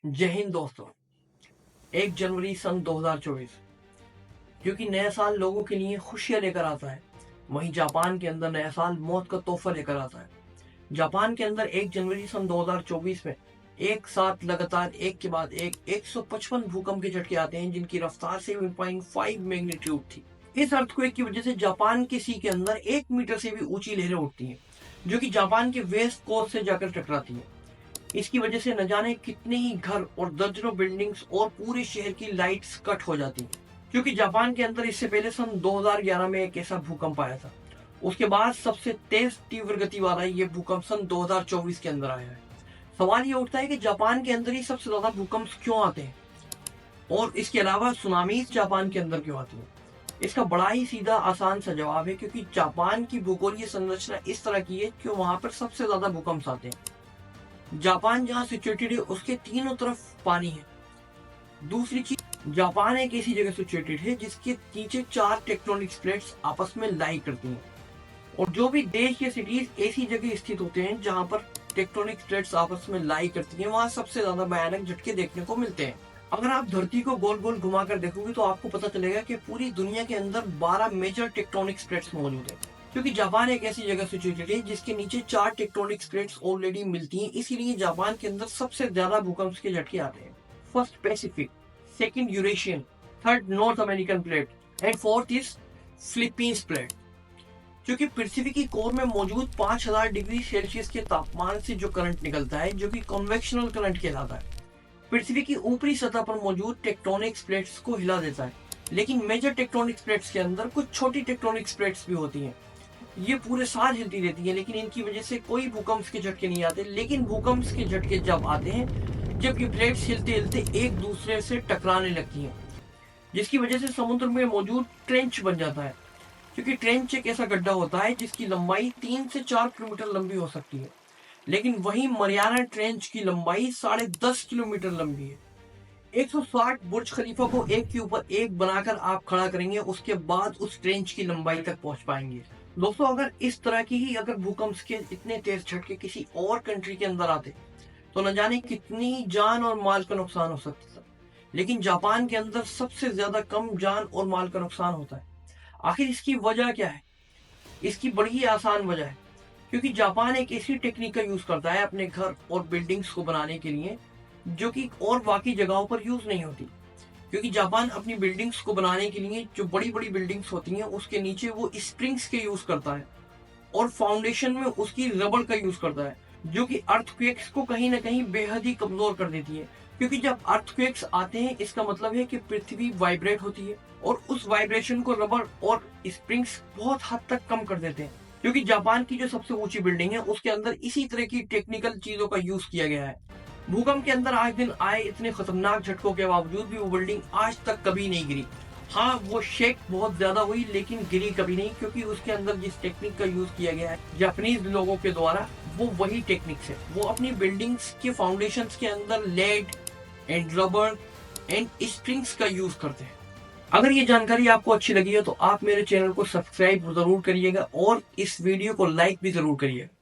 जय हिंद दोस्तों। 1 जनवरी सन 2024 क्योंकि नया साल लोगों के लिए खुशियां लेकर आता है, वहीं जापान के अंदर नया साल मौत का तोहफा लेकर आता है। जापान के अंदर 1 जनवरी सन 2024 में एक साथ लगातार एक के बाद एक 155 भूकंप के झटके आते हैं, जिनकी रफ्तार 7.5 मैग्नीट्यूड थी। इस अर्थक्वेक की वजह से जापान के सी के अंदर 1 मीटर से भी ऊंची लहरें उठती हैं, जो कि जापान के वेस्ट कोस्ट से जाकर टकराती हैं। इसकी वजह से न जाने कितने ही घर और दर्जनों बिल्डिंग्स और पूरे शहर की लाइट्स कट हो जाती हैं। क्योंकि जापान के अंदर इससे पहले सन 2011 में एक ऐसा भूकंप आया था। उसके बाद सबसे तेज तीव्र गति वाला ये भूकंप सन 2024 के अंदर आया है। सवाल ये उठता है कि जापान के अंदर ही सबसे ज्यादा भूकंप क्यों आते हैं और इसके अलावा सुनामीज जापान के अंदर क्यों आती है। इसका बड़ा ही सीधा आसान सा जवाब है, क्योंकि जापान की भूगोलीय संरचना इस तरह की है कि वहां पर सबसे ज्यादा भूकंप आते हैं। जापान जहाँ सिचुएटेड है उसके तीनों तरफ पानी है। दूसरी चीज, जापान एक ऐसी जगह सिचुएटेड है जिसके नीचे 4 टेक्टोनिक प्लेट्स आपस में लाई करती हैं, और जो भी देश या सिटीज ऐसी जगह स्थित होते हैं जहाँ पर टेक्टोनिक प्लेट्स आपस में लाई करती हैं, वहां सबसे ज्यादा भयानक झटके देखने को मिलते हैं। अगर आप धरती को गोल गोल घुमाकर देखोगे तो आपको पता चलेगा कि पूरी दुनिया के अंदर 12 मेजर टेक्टोनिक प्लेट्स मौजूद है। क्योंकि जापान एक ऐसी जगह सिचुएटेड है जिसके नीचे 4 टेक्टोनिक प्लेट्स ऑलरेडी मिलती हैं, इसीलिए जापान के अंदर सबसे ज्यादा भूकंप के झटके आते हैं। First Pacific, second Eurasian, third north American plate and fourth is Philippines plate. क्योंकि पृथ्वी की कोर में मौजूद 5000 डिग्री सेल्सियस के तापमान से जो करंट निकलता है, जो कि कन्वेक्शनल करंट कहलाता है, पृथ्वी की ऊपरी सतह पर मौजूद टेक्टोनिक प्लेट्स को हिला देता है। लेकिन मेजर टेक्टोनिक प्लेट्स के अंदर कुछ छोटी टेक्टोनिक प्लेट्स भी होती हैं। ये पूरे साल हिलती रहती है, लेकिन इनकी वजह से कोई भूकंप के झटके नहीं आते। लेकिन भूकंप के झटके जब आते हैं जब ये प्लेट्स हिलते हिलते एक दूसरे से टकराने लगती हैं, जिसकी वजह से समुद्र में मौजूद ट्रेंच बन जाता है। क्योंकि ट्रेंच एक ऐसा गड्ढा होता है जिसकी लंबाई 3 से 4 किलोमीटर लंबी हो सकती है, लेकिन वहीं मरियाना ट्रेंच की लंबाई 10.5 किलोमीटर लंबी है। 160 बुर्ज खलीफा को एक के ऊपर एक बनाकर आप खड़ा करेंगे, उसके बाद उस ट्रेंच की लंबाई तक पहुंच पाएंगे। दोस्तों, अगर इस तरह की ही अगर भूकंप के इतने तेज झटके किसी और कंट्री के अंदर आते तो न जाने कितनी जान और माल का नुकसान हो सकता था। लेकिन जापान के अंदर सबसे ज्यादा कम जान और माल का नुकसान होता है। आखिर इसकी वजह क्या है? इसकी बड़ी ही आसान वजह है, क्योंकि जापान एक ऐसी टेक्निक का यूज करता है अपने घर और बिल्डिंग्स को बनाने के लिए, जो कि और बाकी जगहों पर यूज नहीं होती। क्योंकि जापान अपनी बिल्डिंग्स को बनाने के लिए, जो बड़ी बड़ी बिल्डिंग्स होती हैं, उसके नीचे वो स्प्रिंग्स के यूज करता है और फाउंडेशन में उसकी रबड़ का यूज करता है, जो कि अर्थक्वेक्स को कहीं ना कहीं बेहद ही कमजोर कर देती है। क्योंकि जब अर्थक्वेक्स आते हैं, इसका मतलब है कि पृथ्वी वाइब्रेट होती है, और उस वाइब्रेशन को रबड़ और स्प्रिंग्स बहुत हद तक कम कर देते हैं। क्योंकि जापान की जो सबसे ऊंची बिल्डिंग है उसके अंदर इसी तरह की टेक्निकल चीजों का यूज किया गया है। भूकंप के अंदर आज दिन आए इतने खतरनाक झटकों के बावजूद भी वो बिल्डिंग आज तक कभी नहीं गिरी। हाँ, वो शेक बहुत ज्यादा हुई, लेकिन गिरी कभी नहीं, क्योंकि उसके अंदर जिस टेक्निक का यूज किया गया है जापानीज लोगों के द्वारा, वो वही टेक्निक है। वो अपनी बिल्डिंग्स के फाउंडेशंस के अंदर lead and rubber and springs का यूज करते हैं। अगर ये जानकारी आपको अच्छी लगी है तो आप मेरे चैनल को सब्सक्राइब जरूर करिएगा और इस वीडियो को लाइक भी जरूर करिएगा।